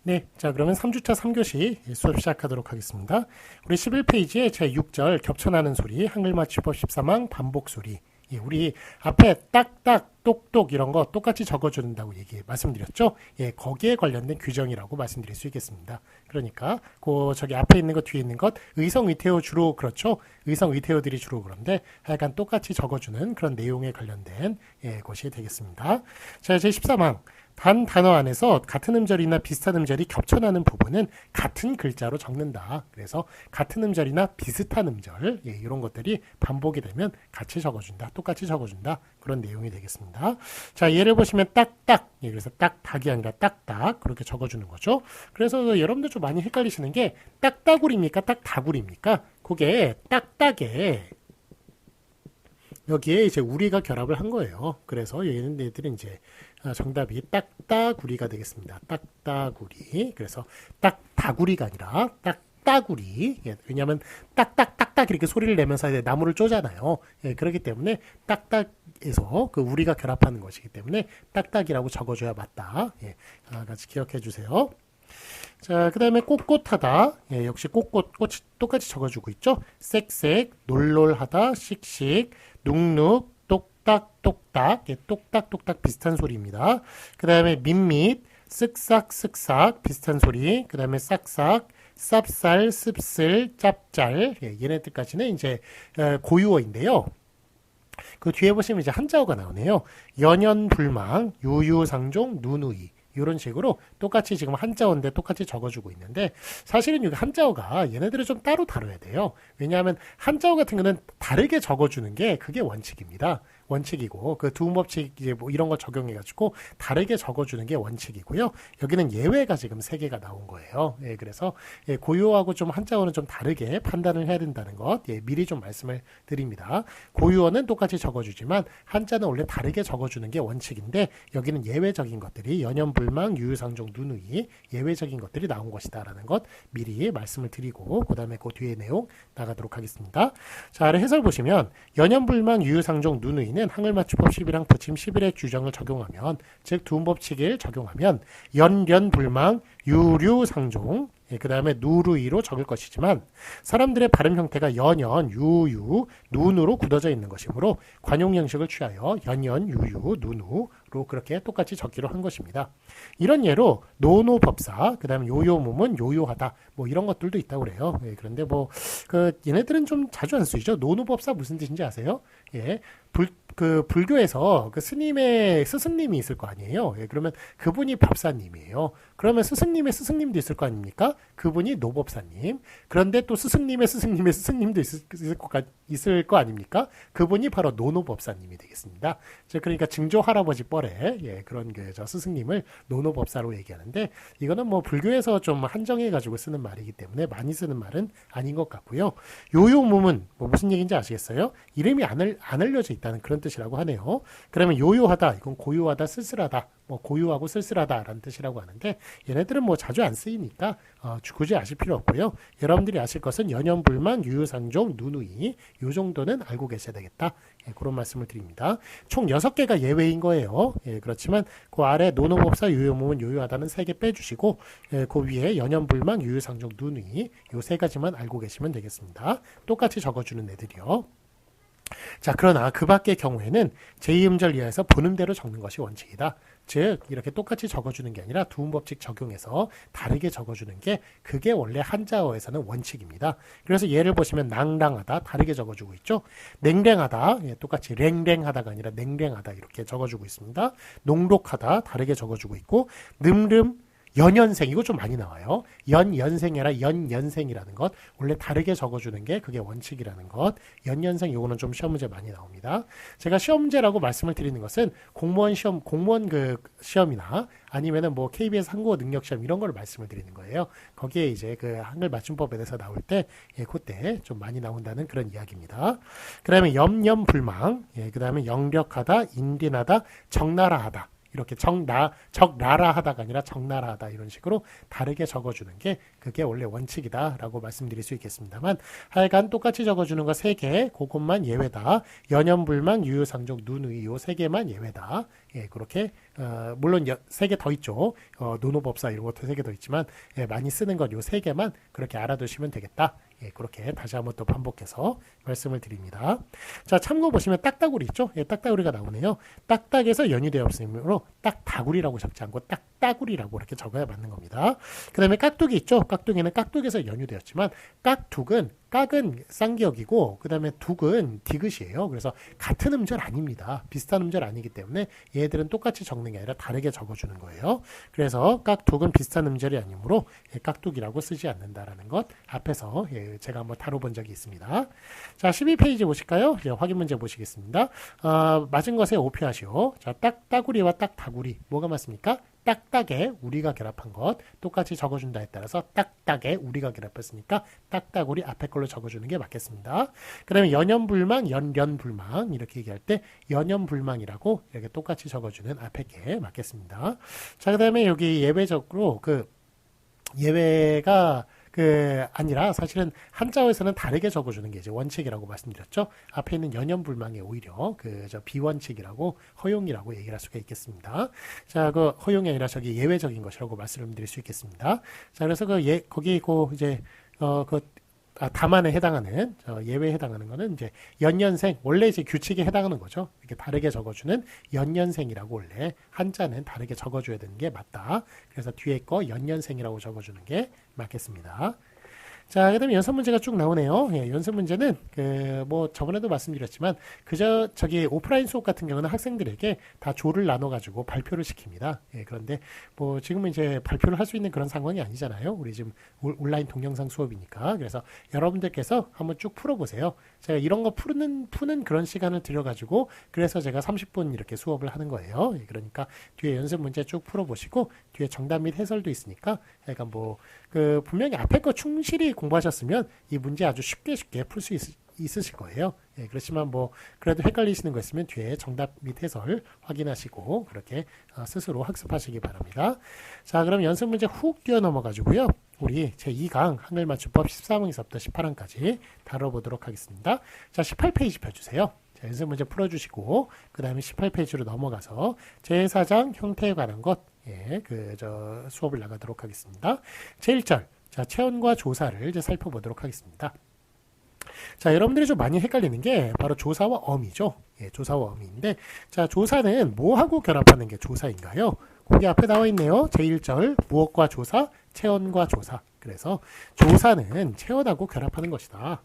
네, 자 그러면 3주차 3교시 수업 시작하도록 하겠습니다. 우리 11페이지에 제6절 겹쳐나는 소리, 한글 맞춤법 13항 반복 소리. 예, 우리 앞에 딱딱, 똑똑 이런 거 똑같이 적어준다고 말씀드렸죠? 예, 거기에 관련된 규정이라고 말씀드릴 수 있겠습니다. 그러니까 저기 앞에 있는 것, 뒤에 있는 것, 의성, 의태어 주로 그렇죠? 의성, 의태어들이 주로 그런데 하여간 똑같이 적어주는 그런 내용에 관련된 것이 되겠습니다. 자, 제13항. 단어 안에서 같은 음절이나 비슷한 음절이 겹쳐나는 부분은 같은 글자로 적는다. 그래서 같은 음절이나 비슷한 음절 이런 것들이 반복이 되면 같이 적어준다. 똑같이 적어준다. 그런 내용이 되겠습니다. 자, 예를 보시면 딱딱. 그래서 딱딱이 아니라 딱딱 그렇게 적어주는 거죠. 그래서 여러분들 좀 많이 헷갈리시는 게 딱따구리입니까? 딱다구리입니까? 그게 딱딱에 여기에 이제 우리가 결합을 한 거예요. 그래서 얘네들은 이제 정답이 딱따구리가 되겠습니다. 딱따구리. 그래서 딱다구리가 아니라 딱따구리. 왜냐하면 딱딱딱딱 이렇게 소리를 내면서 나무를 쪼잖아요. 그렇기 때문에 딱딱에서 그 우리가 결합하는 것이기 때문에 딱딱이라고 적어줘야 맞다. 같이 기억해 주세요. 자, 그 다음에 꼿꼿하다. 역시 꽃이 똑같이 적어주고 있죠. 쌕쌕, 놀놀하다, 씩씩, 눅눅, 똑딱똑딱, 똑딱똑딱 비슷한 소리입니다. 그 다음에 밋밋, 쓱싹쓱싹 비슷한 소리. 그 다음에 싹싹, 쌉쌀, 씁쓸, 짭짤. 얘네들까지는 이제 고유어인데요. 그 뒤에 보시면 이제 한자어가 나오네요. 연연불망, 유유상종, 누누이. 이런 식으로 똑같이 지금 한자어인데 똑같이 적어주고 있는데 사실은 이 한자어가 얘네들을 좀 따로 다뤄야 돼요. 왜냐하면 한자어 같은 거는 다르게 적어주는 게 그게 원칙입니다. 원칙이고 그 두음법칙 이제 뭐 이런 거 적용해가지고 다르게 적어주는 게 원칙이고요. 여기는 예외가 지금 3개가 나온 거예요. 그래서 고유어하고 좀 한자어는 좀 다르게 판단을 해야 된다는 것 미리 좀 말씀을 드립니다. 고유어는 똑같이 적어주지만 한자는 원래 다르게 적어주는 게 원칙인데 여기는 예외적인 것들이 연연불망, 유유상종, 누누이 예외적인 것들이 나온 것이다라는 것 미리 말씀을 드리고 그 다음에 그 뒤에 내용 나가도록 하겠습니다. 자, 아래 해설 보시면 연연불망, 유유상종, 누누이는 한글 맞춤법 11항 부침 11의 규정을 적용하면 즉 두음법칙을 적용하면 연련불망, 유류상종 그 다음에 누루이로 적을 것이지만 사람들의 발음 형태가 연연, 유유, 눈으로 굳어져 있는 것이므로 관용 형식을 취하여 연연, 유유, 누누로 그렇게 똑같이 적기로 한 것입니다. 이런 예로 노노법사, 그 다음에 요요몸은 요요하다 뭐 이런 것들도 있다고 그래요. 그런데 뭐 얘네들은 좀 자주 안 쓰이죠. 노노법사 무슨 뜻인지 아세요? 불교에서 그 스승님이 있을 거 아니에요. 그러면 그분이 법사님이에요. 그러면 스승님의 스승님도 있을 거 아닙니까? 그분이 노법사님. 그런데 또 스승님의 스승님도 있을 거 아닙니까? 그분이 바로 노노법사님이 되겠습니다. 그러니까 증조 할아버지 뻘에 그런 저 스승님을 노노법사로 얘기하는데 이거는 뭐 불교에서 좀 한정해가지고 쓰는 말이기 때문에 많이 쓰는 말은 아닌 것 같고요. 요요몸은 뭐 무슨 얘기인지 아시겠어요? 이름이 안 알려져 있다는 그런 뜻이라고 하네요. 그러면 요요하다 이건 고요하다, 쓸쓸하다, 뭐 고요하고 쓸쓸하다라는 뜻이라고 하는데 얘네들은 뭐 자주 안 쓰이니까 굳이 아실 필요 없고요. 여러분들이 아실 것은 연연불망, 유유상종, 누누이 이 정도는 알고 계셔야 되겠다. 그런 말씀을 드립니다. 총 6개가 예외인 거예요. 그렇지만 그 아래 노노법사, 유요몸은 요요하다는 3개 빼주시고 그 위에 연연불망, 유유상종, 누누이 이 3가지만 알고 계시면 되겠습니다. 똑같이 적어주는 애들이요. 자, 그러나 그 밖의 경우에는 제2음절 이하에서 본음대로 적는 것이 원칙이다. 즉 이렇게 똑같이 적어주는 게 아니라 두음법칙 적용해서 다르게 적어주는 게 그게 원래 한자어에서는 원칙입니다. 그래서 예를 보시면 낭랑하다 다르게 적어주고 있죠. 냉랭하다 똑같이 랭랭하다가 아니라 냉랭하다 이렇게 적어주고 있습니다. 농록하다 다르게 적어주고 있고 늠름 연연생 이거 좀 많이 나와요. 연연생이 아니라 연연생이라는 것 원래 다르게 적어주는 게 그게 원칙이라는 것. 연연생 이거는 좀 시험 문제 많이 나옵니다. 제가 시험 문제라고 말씀을 드리는 것은 공무원 그 시험이나 아니면은 뭐 KBS 한국어 능력 시험 이런 걸 말씀을 드리는 거예요. 거기에 이제 그 한글 맞춤법에 대해서 나올 때 그때 좀 많이 나온다는 그런 이야기입니다. 그다음에 염염불망 그 다음에 영력하다, 인딘하다, 적나라하다 이렇게 적나라 하다가 아니라 적나라 하다 이런 식으로 다르게 적어주는 게 그게 원래 원칙이다라고 말씀드릴 수 있겠습니다만 하여간 똑같이 적어주는 거 3개 그것만 예외다. 연연불망, 유유상종, 누누이 요 3개만 예외다. 예, 그렇게 물론 3개 더 있죠. 노노법사 이런 것도 3개 더 있지만 예, 많이 쓰는 건 요 3개만 그렇게 알아두시면 되겠다. 예, 그렇게 다시 한번 또 반복해서 말씀을 드립니다. 자, 참고 보시면 딱따구리 있죠? 예, 딱따구리가 나오네요. 딱딱에서 연유되어 없으므로 딱다구리라고 적지 않고 딱따구리라고 이렇게 적어야 맞는 겁니다. 그 다음에 깍두기 있죠? 깍두기는 깍두기에서 연유되었지만 깍은 쌍기역이고 그 다음에 둑은 디귿이에요. 그래서 같은 음절 아닙니다. 비슷한 음절 아니기 때문에 얘들은 똑같이 적는 게 아니라 다르게 적어주는 거예요. 그래서 깍둑은 비슷한 음절이 아니므로 예, 깍둑이라고 쓰지 않는다라는 것 앞에서 예, 제가 한번 다뤄본 적이 있습니다. 자, 12페이지 보실까요? 이제 확인 문제 보시겠습니다. 맞은 것에 오표하시오. 자, 딱따구리와 딱다구리 뭐가 맞습니까? 딱딱에 우리가 결합한 것 똑같이 적어준다에 따라서 딱딱에 우리가 결합했으니까 딱따구리 앞에 걸로 적어주는 게 맞겠습니다. 그 다음에 연연불망, 연련불망 이렇게 얘기할 때 연연불망이라고 이렇게 똑같이 적어주는 앞에 게 맞겠습니다. 자, 그 다음에 여기 예외적으로 예외가 아니라 사실은 한자어에서는 다르게 적어주는 게 이제 원칙이라고 말씀드렸죠. 앞에 있는 연연불망에 오히려 비원칙이라고 허용이라고 얘기를 할 수가 있겠습니다. 자, 허용이 아니라 예외적인 것이라고 말씀을 드릴 수 있겠습니다. 자, 그래서 거기 이제 다만에 해당하는 예외에 해당하는 거는 이제 연년생 원래 이제 규칙에 해당하는 거죠. 이렇게 다르게 적어주는 연년생이라고 원래 한자는 다르게 적어줘야 되는 게 맞다. 그래서 뒤에 거 연년생이라고 적어주는 게 맞겠습니다. 자, 그 다음에 연습 문제가 쭉 나오네요. 예, 연습 문제는 저번에도 말씀드렸지만 오프라인 수업 같은 경우는 학생들에게 다 조를 나눠가지고 발표를 시킵니다. 예, 그런데 지금은 이제 발표를 할 수 있는 그런 상황이 아니잖아요. 우리 지금 온라인 동영상 수업이니까. 그래서 여러분들께서 한번 쭉 풀어보세요. 제가 이런 거 푸는 그런 시간을 들여가지고 그래서 제가 30분 이렇게 수업을 하는 거예요. 예, 그러니까 뒤에 연습 문제 쭉 풀어보시고 뒤에 정답 및 해설도 있으니까 약간 분명히 앞에 거 충실히 공부하셨으면 이 문제 아주 쉽게 풀 수 있으실 거예요. 예, 그렇지만 그래도 헷갈리시는 거 있으면 뒤에 정답 및 해설 확인하시고 그렇게 스스로 학습하시기 바랍니다. 자, 그럼 연습 문제 훅 뛰어넘어 가지고요. 우리 제2강 한글 맞춤법 13항에서부터 18항까지 다뤄보도록 하겠습니다. 자, 18페이지 펴주세요. 자, 연습 문제 풀어주시고 그 다음에 18페이지로 넘어가서 제4장 형태에 관한 것 수업을 나가도록 하겠습니다. 제1절 자, 체언과 조사를 이제 살펴보도록 하겠습니다. 자, 여러분들이 좀 많이 헷갈리는 게 바로 조사와 어미죠. 예, 조사와 어미인데, 자, 조사는 뭐하고 결합하는 게 조사인가요? 거기 앞에 나와 있네요. 제1절 무엇과 조사, 체언과 조사. 그래서 조사는 체언하고 결합하는 것이다.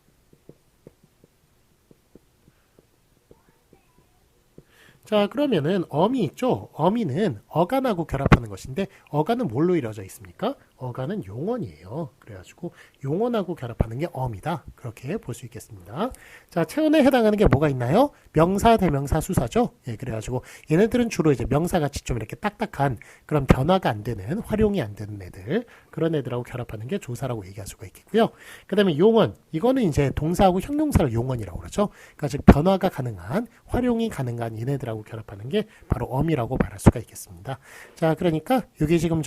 자, 그러면은 어미 있죠? 어미는 어간하고 결합하는 것인데 어간은 뭘로 이루어져 있습니까? 어간은 용언이에요. 그래가지고 용언하고 결합하는 게 어미다. 그렇게 볼 수 있겠습니다. 자, 체언에 해당하는 게 뭐가 있나요? 명사, 대명사, 수사죠. 예, 그래가지고 얘네들은 주로 이제 명사같이 좀 이렇게 딱딱한 그런 변화가 안 되는 활용이 안 되는 애들 그런 애들하고 결합하는 게 조사라고 얘기할 수가 있겠고요. 그 다음에 용언 이거는 이제 동사하고 형용사를 용언이라고 그러죠. 그러니까 즉 변화가 가능한 활용이 가능한 얘네들하고 결합하는 게 바로 어미라고 말할 수가 있겠습니다. 자, 그러니까 여기 지금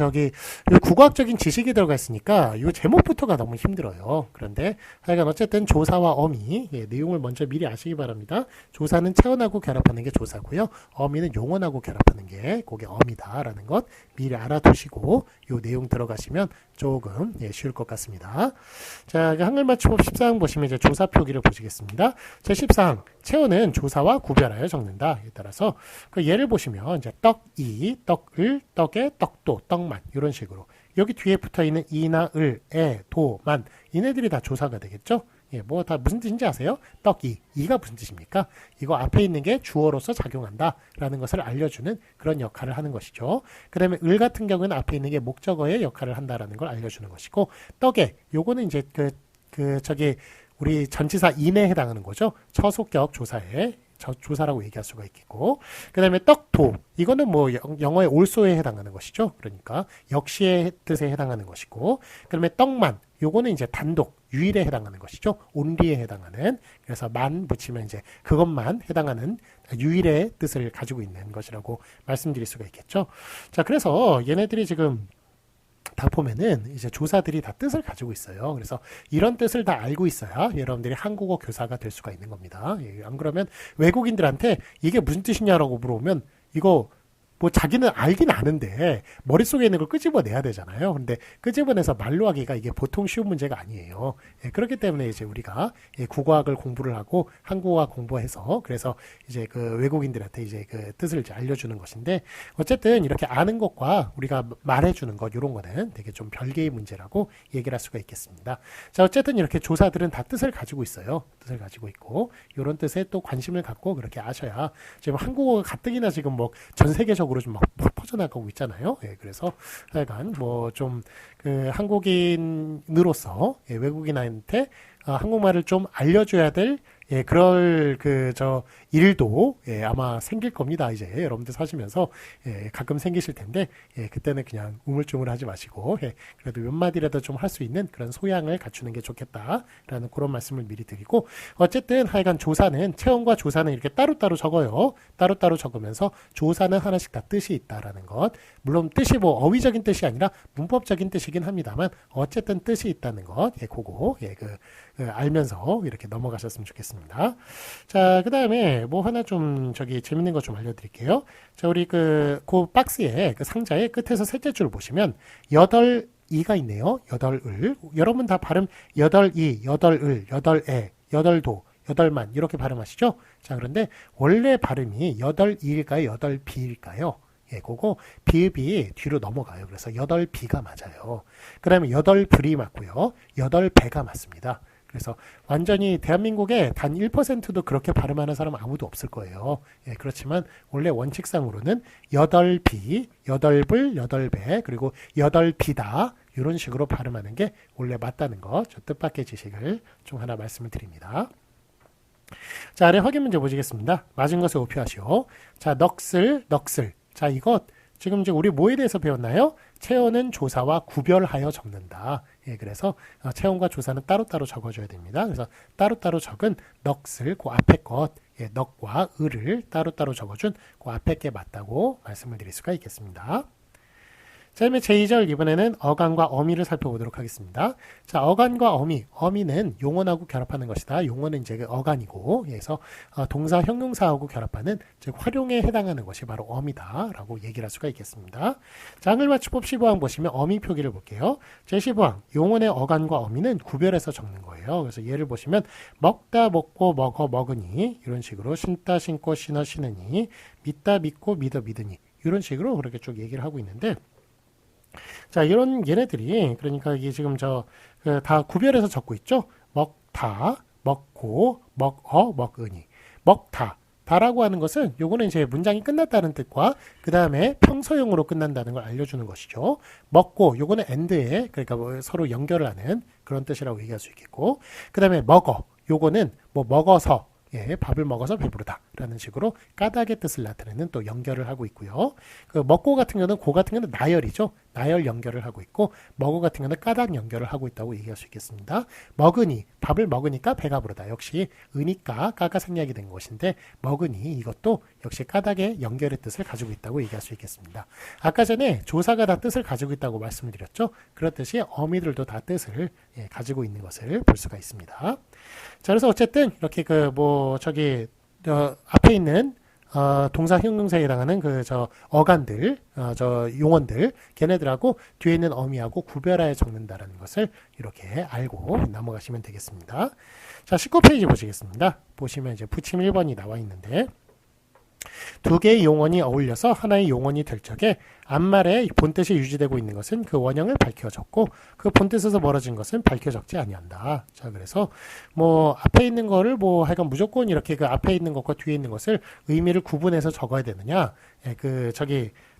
국어학적인 지식이 들어가 있으니까 이 제목부터가 너무 힘들어요. 그런데 하여간 어쨌든 조사와 어미 내용을 먼저 미리 아시기 바랍니다. 조사는 체언하고 결합하는 게 조사고요. 어미는 용언하고 결합하는 게 그게 어미다라는 것 미리 알아두시고 이 내용 들어가시면 조금 쉬울 것 같습니다. 자, 한글 맞춤법 14항 보시면 이제 조사 표기를 보시겠습니다. 제 14항 체언은 조사와 구별하여 적는다. 에 따라서 예를 보시면 이제 떡이, 떡을, 떡에, 떡도, 떡만 이런 식으로 여기 뒤에 붙어있는 이나 을, 에, 도, 만 이네들이 다 조사가 되겠죠. 예, 다 무슨 뜻인지 아세요? 떡이, 이가 무슨 뜻입니까? 이거 앞에 있는 게 주어로서 작용한다라는 것을 알려주는 그런 역할을 하는 것이죠. 그 다음에 을 같은 경우는 앞에 있는 게 목적어의 역할을 한다라는 걸 알려주는 것이고 떡에, 요거는 이제 우리 전치사 인에 해당하는 거죠. 처속격 조사에 조사라고 얘기할 수가 있겠고 그 다음에 떡도 이거는 영어의 올소에 해당하는 것이죠. 그러니까 역시의 뜻에 해당하는 것이고 그 다음에 떡만 요거는 이제 단독, 유일에 해당하는 것이죠. only에 해당하는. 그래서 만 붙이면 이제 그것만 해당하는 유일의 뜻을 가지고 있는 것이라고 말씀드릴 수가 있겠죠. 자, 그래서 얘네들이 지금 다 보면은 이제 조사들이 다 뜻을 가지고 있어요. 그래서 이런 뜻을 다 알고 있어야 여러분들이 한국어 교사가 될 수가 있는 겁니다. 안 그러면 외국인들한테 이게 무슨 뜻이냐라고 물어보면 이거 뭐 자기는 알긴 아는데 머릿속에 있는 걸 끄집어내야 되잖아요. 근데 끄집어내서 말로 하기가 이게 보통 쉬운 문제가 아니에요. 그렇기 때문에 이제 우리가 국어학을 공부를 하고 한국어학 공부해서 그래서 이제 그 외국인들한테 이제 그 뜻을 이제 알려주는 것인데 어쨌든 이렇게 아는 것과 우리가 말해주는 것 이런 거는 되게 좀 별개의 문제라고 얘기를 할 수가 있겠습니다. 자, 어쨌든 이렇게 조사들은 다 뜻을 가지고 있어요. 뜻을 가지고 있고 이런 뜻에 또 관심을 갖고 그렇게 아셔야 지금 한국어가 가뜩이나 지금 뭐 전 세계적으로 좀 막 퍼져나가고 있잖아요. 그래서 하여간 뭐 좀 그 한국인으로서 외국인한테 한국말을 좀 알려줘야 될 그럴 저 일도 아마 생길 겁니다. 이제 여러분들 사시면서 가끔 생기실 텐데 그때는 그냥 우물쭈물하지 마시고 그래도 몇 마디라도 좀 할 수 있는 그런 소양을 갖추는 게 좋겠다라는 그런 말씀을 미리 드리고 어쨌든 하여간 조사는 체험과 조사는 이렇게 따로따로 적어요. 따로따로 적으면서 조사는 하나씩 다 뜻이 있다라는 것. 물론 뜻이 뭐 어휘적인 뜻이 아니라 문법적인 뜻이긴 합니다만 어쨌든 뜻이 있다는 것. 그거 알면서 이렇게 넘어가셨으면 좋겠습니다. 자, 그 다음에 뭐 하나 좀 재밌는 거 좀 알려드릴게요. 자, 우리 그 박스에 그 상자의 끝에서 셋째 줄 보시면 8이가 있네요. 8을. 여러분 다 발음 8이, 8을, 8에, 8도, 8만 이렇게 발음하시죠? 자, 그런데 원래 발음이 8이일까요? 8비일까요? 그거 비읍이 뒤로 넘어가요. 그래서 8비가 맞아요. 그 다음에 8불이 맞고요. 8배가 맞습니다. 그래서 완전히 대한민국에 단 1%도 그렇게 발음하는 사람 아무도 없을 거예요. 그렇지만 원래 원칙상으로는 8비, 8불, 8배, 그리고 8비다. 이런 식으로 발음하는 게 원래 맞다는 거, 저 뜻밖의 지식을 좀 하나 말씀을 드립니다. 자, 아래 확인 문제 보시겠습니다. 맞은 것을 오표하시오. 자, 넋을. 자, 이것 지금 이제 우리 뭐에 대해서 배웠나요? 체온은 조사와 구별하여 적는다. 그래서 체온과 조사는 따로따로 적어줘야 됩니다. 그래서 따로따로 적은 넋을 그 앞에 것, 넋과 을을 따로따로 적어준 그 앞에 게 맞다고 말씀을 드릴 수가 있겠습니다. 자, 그러면 제2절 이번에는 어간과 어미를 살펴보도록 하겠습니다. 자, 어간과 어미는 용언하고 결합하는 것이다. 용언은 이제 어간이고, 그래서 동사 형용사하고 결합하는 즉 활용에 해당하는 것이 바로 어미다라고 얘기를 할 수가 있겠습니다. 자, 한글맞춤법 15항 보시면 어미 표기를 볼게요. 제15항 용언의 어간과 어미는 구별해서 적는 거예요. 그래서 예를 보시면 먹다 먹고 먹어 먹으니 이런 식으로 신다 신고 신어 신으니 믿다 믿고 믿어 믿으니 이런 식으로 그렇게 쭉 얘기를 하고 있는데 자, 이런 얘네들이 그러니까 이게 지금 다 구별해서 적고 있죠. 먹다, 먹고, 먹어, 먹으니. 먹다. 다라고 하는 것은 요거는 이제 문장이 끝났다는 뜻과 그 다음에 평서형으로 끝난다는 걸 알려주는 것이죠. 먹고 요거는 and에 그러니까 뭐 서로 연결을 하는 그런 뜻이라고 얘기할 수 있겠고 그 다음에 먹어 요거는 뭐 먹어서 밥을 먹어서 배부르다라는 식으로 까닭의 뜻을 나타내는 또 연결을 하고 있고요. 그 먹고 같은 경우는 고 같은 경우는 나열이죠. 나열 연결을 하고 있고 먹어 같은 경우는 까닭 연결을 하고 있다고 얘기할 수 있겠습니다. 먹으니 밥을 먹으니까 배가 부르다. 역시 으니까 까가 생략이 된 것인데 먹으니 이것도 역시 까닭의 연결의 뜻을 가지고 있다고 얘기할 수 있겠습니다. 아까 전에 조사가 다 뜻을 가지고 있다고 말씀을 드렸죠. 그렇듯이 어미들도 다 뜻을 가지고 있는 것을 볼 수가 있습니다. 자, 그래서 어쨌든 이렇게 앞에 있는 동사 형용사에 해당하는 어간들, 용언들, 걔네들하고 뒤에 있는 어미하고 구별하여 적는다라는 것을 이렇게 알고 넘어가시면 되겠습니다. 자, 19페이지 보시겠습니다. 보시면 이제 부침 1번이 나와 있는데 두 개의 용언이 어울려서 하나의 용언이 될 적에 앞말의 본뜻이 유지되고 있는 것은 그 원형을 밝혀 적고 그 본뜻에서 멀어진 것은 밝혀 적지 아니한다. 자, 그래서 뭐 앞에 있는 거를 뭐 하여간 무조건 이렇게 그 앞에 있는 것과 뒤에 있는 것을 의미를 구분해서 적어야 되느냐?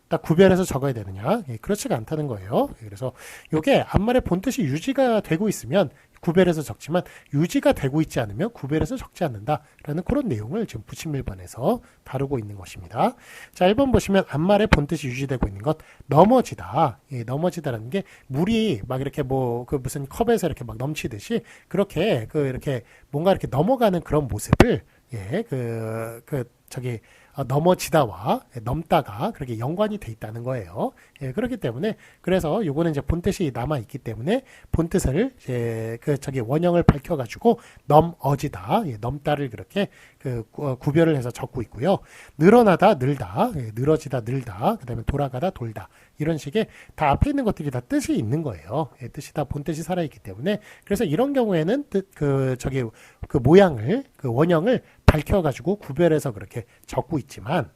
딱 구별해서 적어야 되느냐? 그렇지가 않다는 거예요. 그래서 이게 앞말의 본뜻이 유지가 되고 있으면 구별해서 적지만 유지가 되고 있지 않으면 구별해서 적지 않는다라는 그런 내용을 지금 부침 1번에서 다루고 있는 것입니다. 자, 1번 보시면 앞말의 본뜻이 유지되고 있는 것, 넘어지다. 예, 넘어지다라는 게 물이 막 이렇게 뭐 그 무슨 컵에서 이렇게 막 넘치듯이 그렇게 이렇게 뭔가 이렇게 넘어가는 그런 모습을 예, 넘어지다와 넘다가 그렇게 연관이 돼 있다는 거예요. 예, 그렇기 때문에 그래서 요거는 이제 본뜻이 남아 있기 때문에 본뜻을 이제 원형을 밝혀가지고 넘어지다, 예, 넘다를 그렇게 구별을 해서 적고 있고요. 늘어나다, 늘다, 예, 늘어지다, 늘다, 그다음에 돌아가다, 돌다 이런 식의 다 앞에 있는 것들이 다 뜻이 있는 거예요. 예, 뜻이 다 본뜻이 살아 있기 때문에 그래서 이런 경우에는 모양을 원형을 밝혀가지고 구별해서 그렇게 적고 있지만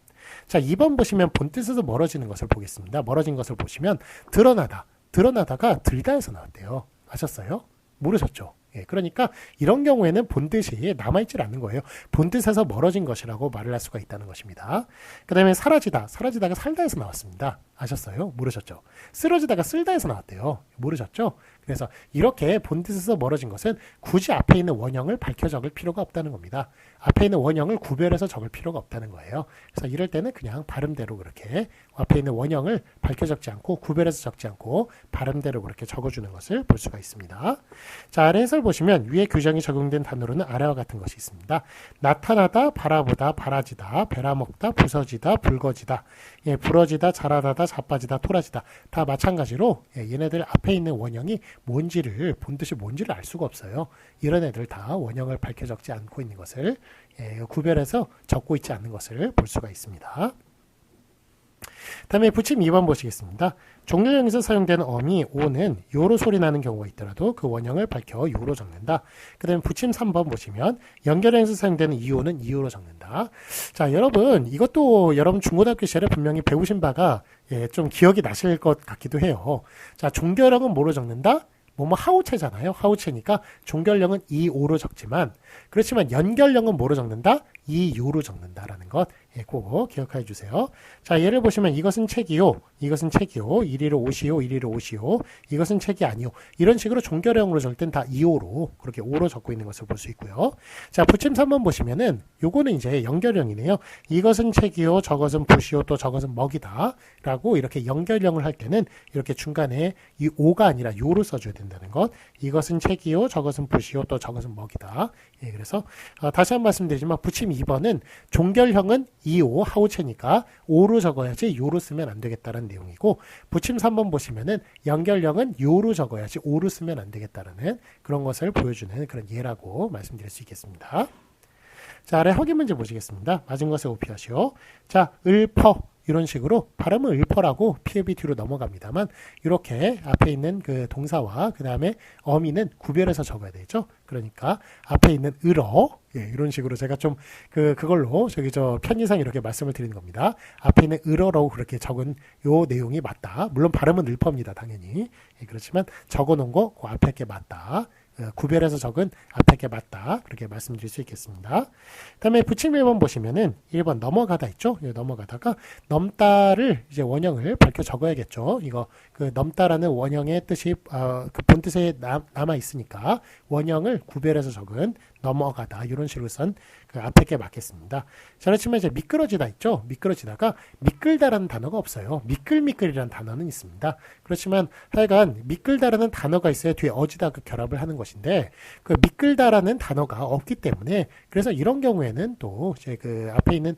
자 2번 보시면 본뜻에서 멀어지는 것을 보겠습니다. 멀어진 것을 보시면 드러나다가 들다에서 나왔대요. 아셨어요? 모르셨죠? 예, 그러니까 이런 경우에는 본뜻이 남아있질 않는 거예요. 본뜻에서 멀어진 것이라고 말을 할 수가 있다는 것입니다. 그 다음에 사라지다가 살다에서 나왔습니다. 아셨어요? 모르셨죠? 쓰러지다가 쓸다에서 나왔대요. 모르셨죠? 그래서 이렇게 본뜻에서 멀어진 것은 굳이 앞에 있는 원형을 밝혀 적을 필요가 없다는 겁니다. 앞에 있는 원형을 구별해서 적을 필요가 없다는 거예요. 그래서 이럴 때는 그냥 발음대로 그렇게 앞에 있는 원형을 밝혀 적지 않고 구별해서 적지 않고 발음대로 그렇게 적어주는 것을 볼 수가 있습니다. 자, 아래 해설 보시면 위에 규정이 적용된 단어로는 아래와 같은 것이 있습니다. 나타나다, 바라보다, 바라지다, 베라먹다, 부서지다, 붉어지다, 예, 부러지다, 자라다다, 자빠지다, 토라지다 다 마찬가지로 예, 얘네들 앞에 있는 원형이 본뜻이 뭔지를 알 수가 없어요. 이런 애들 다 원형을 밝혀 적지 않고 있는 것을 예, 구별해서 적고 있지 않는 것을 볼 수가 있습니다. 다음에 부침 2번 보시겠습니다. 종료형에서 사용되는 어미 오는 요로 소리 나는 경우가 있더라도 그 원형을 밝혀 요로 적는다. 그 다음에 부침 3번 보시면 연결형에서 사용되는 이오는 이오로 적는다. 자, 여러분 이것도 여러분 중고등학교 시절에 분명히 배우신 바가 예, 좀 기억이 나실 것 같기도 해요. 자, 종결형은 뭐로 적는다? 하우체잖아요. 하우체니까 종결형은 이오로 적지만 그렇지만 연결형은 뭐로 적는다? 이요로 적는다라는 것 꼭 기억해 주세요. 자, 예를 보시면 이것은 책이요. 이것은 책이요. 이리로 오시오. 이리로 오시오. 이것은 책이 아니요. 이런 식으로 종결형으로 적을 땐 다 이오로 그렇게 오로 적고 있는 것을 볼 수 있고요. 자, 부침 3번 보시면은 요거는 이제 연결형이네요. 이것은 책이요. 저것은 붓이요. 또 저것은 먹이다. 라고 이렇게 연결형을 할 때는 이렇게 중간에 이 오가 아니라 요로 써줘야 된다는 것. 이것은 책이요. 저것은 붓이요. 또 저것은 먹이다. 예, 그래서 다시 한 번 말씀드리지만 부침 2번은 종결형은 이오 하우체니까 오로 적어야지 요로 쓰면 안 되겠다는 내용이고 부침 3번 보시면은 연결형은 요로 적어야지 오로 쓰면 안 되겠다는 그런 것을 보여주는 그런 예라고 말씀드릴 수 있겠습니다. 자, 아래 확인 문제 보시겠습니다. 맞은 것에 오피하시오. 자, 읊어 이런 식으로 발음은 읊어라고 PAB 뒤로 넘어갑니다만 이렇게 앞에 있는 그 동사와 그 다음에 어미는 구별해서 적어야 되죠. 그러니까 앞에 있는 을어 예, 이런 식으로 제가 좀 그걸로 편의상 이렇게 말씀을 드리는 겁니다. 앞에 있는 을어로 그렇게 적은 요 내용이 맞다. 물론 발음은 읊어입니다. 당연히. 예, 그렇지만 적어놓은 거 그 앞에 게 맞다. 구별해서 적은 앞에 게 맞다. 그렇게 말씀드릴 수 있겠습니다. 다음에 부침 1번 보시면은 1번 넘어가다 있죠? 넘어가다가 넘다를 이제 원형을 밝혀 적어야겠죠. 이거 넘다라는 원형의 뜻이 그 본뜻에 남아 있으니까 원형을 구별해서 적은 넘어가다 이런 식으로 쓴 그 앞에 게 맞겠습니다. 자, 그렇지만 이제 미끄러지다 있죠? 미끄러지다가 미끌다라는 단어가 없어요. 미끌미끌이라는 단어는 있습니다. 그렇지만 하여간 미끌다라는 단어가 있어야 뒤에 어지다 결합을 하는 것인데 그 미끌다라는 단어가 없기 때문에 그래서 이런 경우에는 또 이제 그 앞에 있는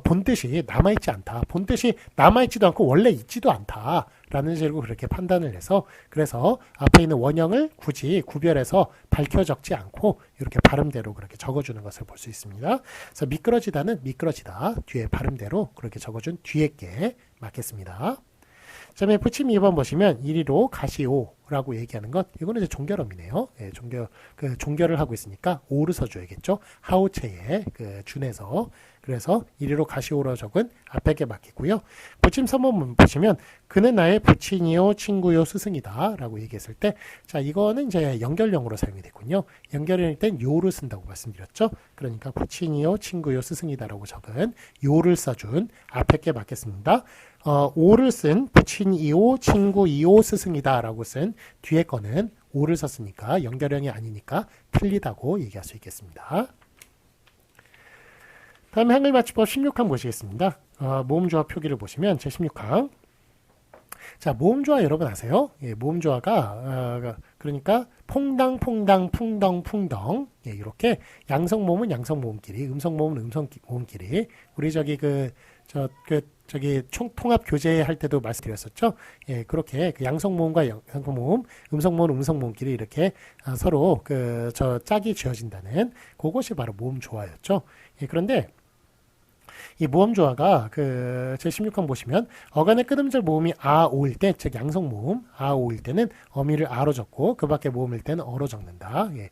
본뜻이 남아있지 않다. 본뜻이 남아있지도 않고 원래 있지도 않다. 라는 식으로 그렇게 판단을 해서 그래서 앞에 있는 원형을 굳이 구별해서 밝혀 적지 않고 이렇게 발음대로 그렇게 적어주는 것을 볼 수 있습니다. 그래서 미끄러지다는 미끄러지다 뒤에 발음대로 그렇게 적어준 뒤에 게 맞겠습니다. 그 다음에 부침 2번 보시면 이리로 가시오라고 얘기하는 것 이거는 이제 종결어이네요. 예, 종결을 하고 있으니까 오를 써줘야겠죠. 하우체에 준해서 그래서 이리로 가시오로 적은 앞에 게 맞겠고요. 부침 3번 보시면 그는 나의 부친이요 친구요 스승이다 라고 얘기했을 때 자 이거는 이제 연결형으로 사용이 됐군요. 연결형일 땐 요를 쓴다고 말씀드렸죠. 그러니까 부친이요 친구요 스승이다 라고 적은 요를 써준 앞에 게 맞겠습니다. 오를 쓴 부친이요 친구이요 스승이다 라고 쓴 뒤에 거는 오를 썼으니까 연결형이 아니니까 틀리다고 얘기할 수 있겠습니다. 다음에 한글 맞춤법 16항 보시겠습니다. 모음조화 표기를 보시면 제16항. 자, 모음조화 여러분 아세요? 예, 모음조화가 그러니까 퐁당 퐁당 풍덩 풍덩 예, 이렇게 양성모음은 양성모음끼리, 음성모음은 음성모음끼리. 우리 저기 저기 통합 교재 할 때도 말씀드렸었죠. 예, 그렇게 그 양성모음과 양성모음, 음성모음, 음성모음끼리 이렇게 서로 짝이 지어진다는 그것이 바로 모음조화였죠. 예, 그런데 이 모음조화가 제16강 보시면 어간의 끝음절 모음이 오일 때, 즉 양성모음 오일 때는 어미를 아로 적고 그 밖에 모음일 때는 어로 적는다. 예.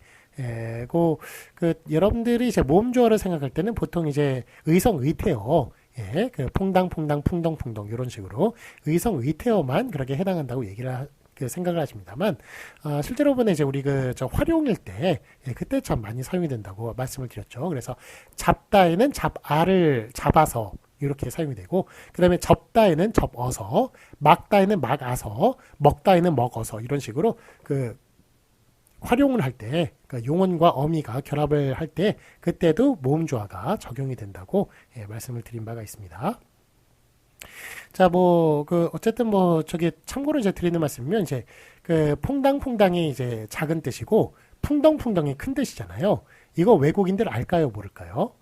여러분들이 이제 모음조화를 생각할 때는 보통 이제 의성 의태어 예, 퐁당 퐁당 풍덩 풍덩 이런 식으로 의성 의태어만 그렇게 해당한다고 얘기를 생각을 하십니다만 실제로 보면 이제 우리 저 활용일 때 예, 그때 참 많이 사용이 된다고 말씀을 드렸죠. 그래서 잡다에는 잡아를 잡아서 이렇게 사용이 되고 그 다음에 접다에는 접어서 막다에는 막아서 먹다에는 먹어서 이런 식으로 활용을 할 때 용언과 어미가 결합을 할 때 그때도 모음조화가 적용이 된다고 예, 말씀을 드린 바가 있습니다. 자, 어쨌든 저기 참고로 이제 드리는 말씀이면 이제 퐁당퐁당이 이제 작은 뜻이고 풍덩풍덩이 큰 뜻이잖아요. 이거 외국인들 알까요, 모를까요?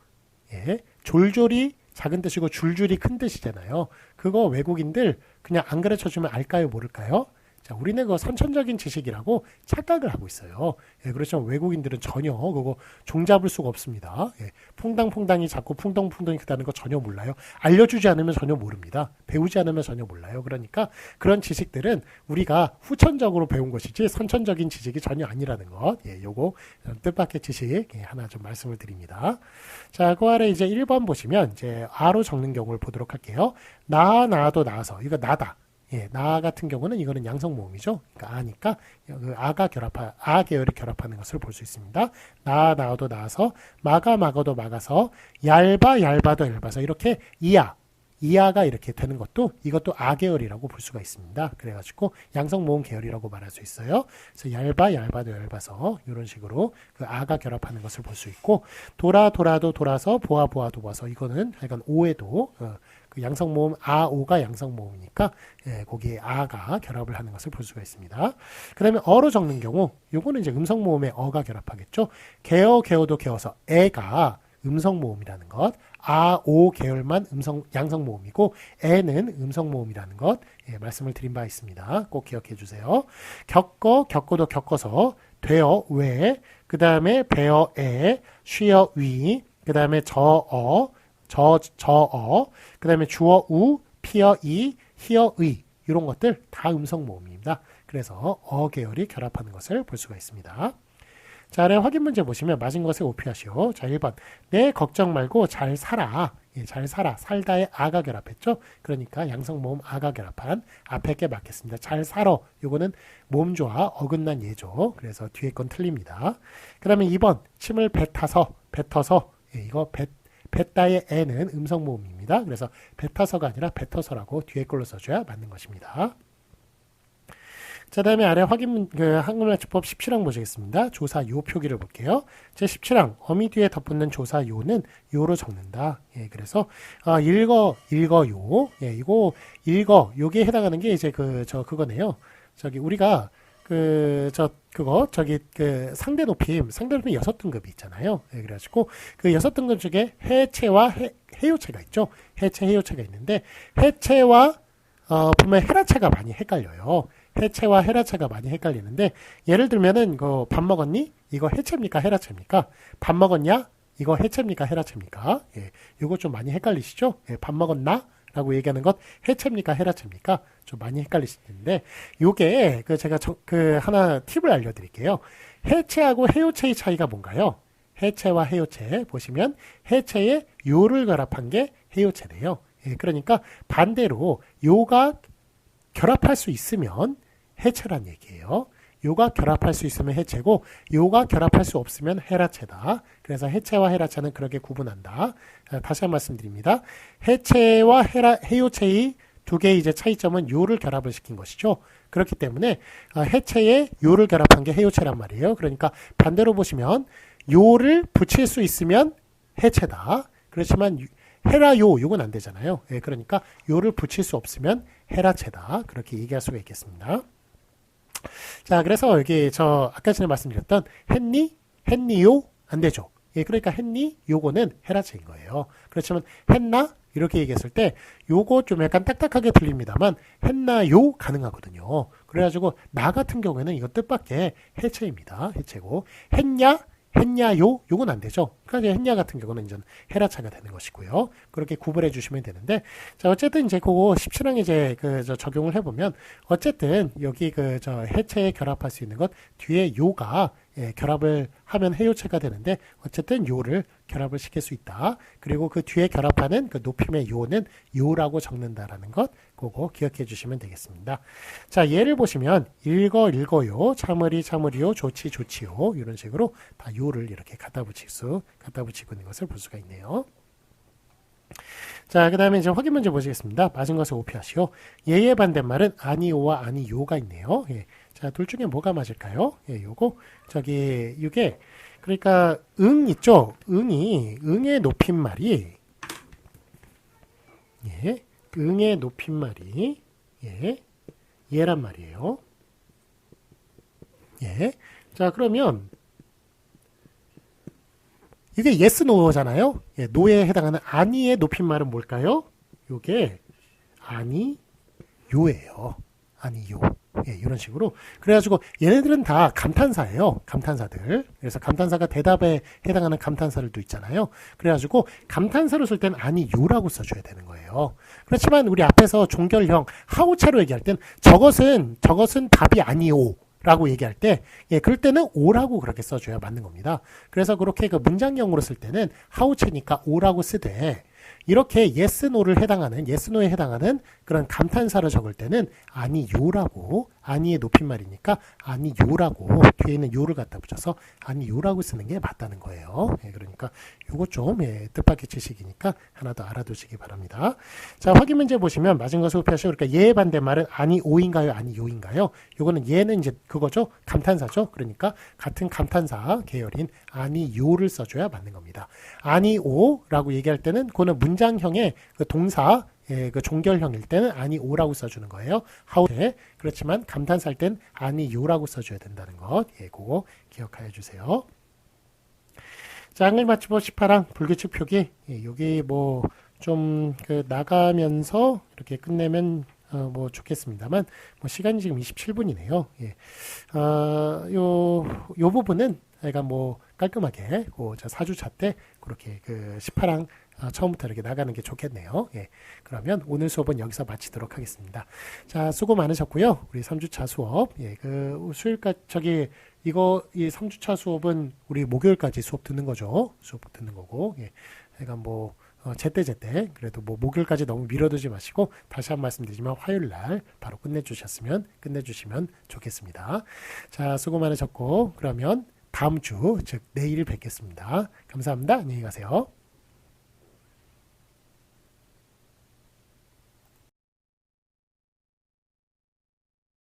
예. 졸졸이 작은 뜻이고 줄줄이 큰 뜻이잖아요. 그거 외국인들 그냥 안 가르쳐 주면 알까요, 모를까요? 자, 우리는 그거 선천적인 지식이라고 착각을 하고 있어요. 예, 그렇지만 외국인들은 전혀 그거 종잡을 수가 없습니다. 예, 퐁당퐁당이 작고 풍덩풍덩이 크다는 거 전혀 몰라요. 알려주지 않으면 전혀 모릅니다. 배우지 않으면 전혀 몰라요. 그러니까 그런 지식들은 우리가 후천적으로 배운 것이지 선천적인 지식이 전혀 아니라는 것. 예, 요거 뜻밖의 지식 예, 하나 좀 말씀을 드립니다. 자, 그 아래 이제 1번 보시면 이제 아로 적는 경우를 보도록 할게요. 나도 나서 이거 나다. 예, 나 같은 경우는 이거는 양성모음이죠. 그러니까 아니까 아 계열이 결합하는 것을 볼 수 있습니다. 나도 나서 막아도 막아서 얇아도 얇아서 이렇게 이하가 이렇게 되는 것도 이것도 아 계열이라고 볼 수가 있습니다. 그래가지고 양성모음 계열이라고 말할 수 있어요. 그래서 얇아도 얇아서 이런 식으로 아가 결합하는 것을 볼 수 있고 돌아도 돌아서 보아도 보아서 이거는 약간 오에도 양성모음 오가 양성모음이니까 예, 거기에 아가 결합을 하는 것을 볼 수가 있습니다. 그 다음에 어로 적는 경우 요거는 이제 음성모음에 어가 결합하겠죠. 개어도 개어서 애가 음성모음이라는 것, 오 계열만 양성모음이고 애는 음성모음이라는 것 예, 말씀을 드린 바 있습니다. 꼭 기억해 주세요. 겪어도 겪어서 되어 왜, 그 다음에 배어 애, 쉬어 위, 그 다음에 저어 그 다음에 주어 우, 피어 이, 히어 의 이런 것들 다 음성모음입니다. 그래서 어 계열이 결합하는 것을 볼 수가 있습니다. 자, 아래 확인 문제 보시면 맞은 것에 오피하시오. 자, 1번 내 걱정 말고 잘 살아. 예, 잘 살아. 살다에 아가 결합했죠. 그러니까 양성모음 아가 결합한 앞에 게 맞겠습니다. 잘 살아. 요거는 모음조화 어긋난 예죠. 그래서 뒤에 건 틀립니다. 그 다음에 2번 침을 뱉어서 예, 이거 뱉다의 애는 음성모음입니다. 그래서 뱉어서가 아니라 뱉어서라고 뒤에 걸로 써줘야 맞는 것입니다. 자, 다음에 아래 한글 맞춤법 17항 보시겠습니다. 조사 요 표기를 볼게요. 제 17항 어미 뒤에 덧붙는 조사 요는 요로 적는다. 예, 그래서 읽어요. 예, 이거 요게 해당하는 게 이제 그거네요. 저기 우리가 상대 높임 6등급이 있잖아요. 예, 그래가지고 6등급 중에 해체와 해요체가 있죠. 해체가 있는데 해체와 보면 헤라체가 많이 헷갈려요. 해체와 헤라체가 많이 헷갈리는데 예를 들면은 밥 먹었니? 이거 해체입니까? 헤라체입니까? 밥 먹었냐? 이거 해체입니까? 헤라체입니까? 예, 이거 좀 많이 헷갈리시죠? 예, 밥 먹었나? 라고 얘기하는 것 해체입니까? 헤라체입니까? 좀 많이 헷갈리실 텐데 요게 제가 하나 팁을 알려드릴게요. 해체하고 해요체의 차이가 뭔가요? 해체와 해요체 보시면 해체에 요를 결합한 게 해요체래요. 예, 그러니까 반대로 요가 결합할 수 있으면 해체란 얘기예요. 요가 결합할 수 있으면 해체고 요가 결합할 수 없으면 헤라체다. 그래서 해체와 헤라체는 그렇게 구분한다. 다시 한 번 말씀드립니다. 해체와 해요체의 두 개의 이제 차이점은 요를 결합을 시킨 것이죠. 그렇기 때문에 해체에 요를 결합한 게 해요체란 말이에요. 그러니까 반대로 보시면 요를 붙일 수 있으면 해체다. 그렇지만 헤라요 요건 안 되잖아요. 예, 그러니까 요를 붙일 수 없으면 헤라체다. 그렇게 얘기할 수가 있겠습니다. 자, 그래서 여기 저 아까 전에 말씀드렸던 했니? 했니요? 안 되죠. 예, 그러니까 했니? 요거는 헤라체인 거예요. 그렇지만 했나? 이렇게 얘기했을 때 요거 좀 약간 딱딱하게 들립니다만 했나요? 가능하거든요. 그래가지고 나 같은 경우에는 이거 뜻밖의 해체입니다. 해체고 했냐? 했냐요? 요건 안 되죠. 그러니까 했냐 같은 경우는 이제 헤라차가 되는 것이고요. 그렇게 구분해 주시면 되는데, 자, 어쨌든 이제 그거 17항에 이제 적용을 해보면, 어쨌든 여기 해체에 결합할 수 있는 것, 뒤에 요가 결합을 하면 해요체가 되는데, 어쨌든 요를 결합을 시킬 수 있다. 그리고 그 뒤에 결합하는 그 높임의 요는 요라고 적는다라는 것, 그거 기억해 주시면 되겠습니다. 자, 예를 보시면, 읽어요, 참으리요, 좋지요, 이런 식으로 다 요를 이렇게 갖다 붙이고 있는 것을 볼 수가 있네요. 자, 그 다음에 이제 확인 문제 보시겠습니다. 맞은 것을 오피하시오. 예의 반대말은 아니오와 아니요가 있네요. 예. 자, 둘 중에 뭐가 맞을까요? 예, 요거, 이게, 그러니까, 응 있죠? 응의 높임말이, 예, 응의 높임말이, 예, 얘란 말이에요. 예. 자, 그러면, 이게 yes, no잖아요. 예, no에 해당하는 아니의 높임말은 뭘까요? 요게 아니, 요예요. 아니, 요. 예, 이런 식으로. 그래가지고 얘네들은 다 감탄사예요. 감탄사들. 그래서 감탄사가 대답에 해당하는 감탄사를 또 있잖아요. 그래가지고 감탄사로 쓸 때는 아니, 요라고 써줘야 되는 거예요. 그렇지만 우리 앞에서 종결형 하우차로 얘기할 땐 저것은 답이 아니오. 라고 얘기할 때, 예, 그럴 때는 오라고 그렇게 써줘야 맞는 겁니다. 그래서 그렇게 그 문장형으로 쓸 때는 하우체니까 오라고 쓰되, 이렇게 yes, no를 해당하는, yes, no에 해당하는 그런 감탄사를 적을 때는 아니요라고, 아니의 높임말이니까 아니요라고, 뒤에 있는 요를 갖다 붙여서 아니요라고 쓰는 게 맞다는 거예요. 예, 그러니까 요거 좀, 예, 뜻밖의 지식이니까 하나 더 알아두시기 바랍니다. 자, 확인 문제 보시면 맞은 것을 호피하시고, 그러니까 예의 반대말은 아니오인가요? 아니요인가요? 요거는 얘는 이제 그거죠. 감탄사죠. 그러니까 같은 감탄사 계열인 아니요를 써줘야 맞는 겁니다. 아니오라고 얘기할 때는 그거는 문장형의 그 동사, 예, 그 종결형일 때는 아니오라고 써주는 거예요. 하우에. 그렇지만 감탄사일 땐 아니요라고 써줘야 된다는 것. 예, 그거 기억하여 주세요. 자, 한글 맞춤법 18항 불규칙 표기. 예, 여기 뭐 좀 나가면서 이렇게 끝내면 뭐 좋겠습니다만, 뭐 시간이 지금 27분이네요. 예. 요 부분은 제가 뭐 깔끔하게 저 4주차 때 그렇게 그 18항 처음부터 이렇게 나가는 게 좋겠네요. 예. 그러면 오늘 수업은 여기서 마치도록 하겠습니다. 자, 수고 많으셨고요. 우리 3주차 수업, 예, 그 수요일까지 이 3주차 수업은 우리 목요일까지 수업 듣는 거죠. 수업 듣는 거고, 예. 그러니까 뭐 제때 그래도 뭐 목요일까지 너무 밀어두지 마시고 다시 한 말씀드리지만 화요일 날 바로 끝내주시면 좋겠습니다. 자, 수고 많으셨고 그러면 다음 주, 즉 내일 뵙겠습니다. 감사합니다. 안녕히 가세요.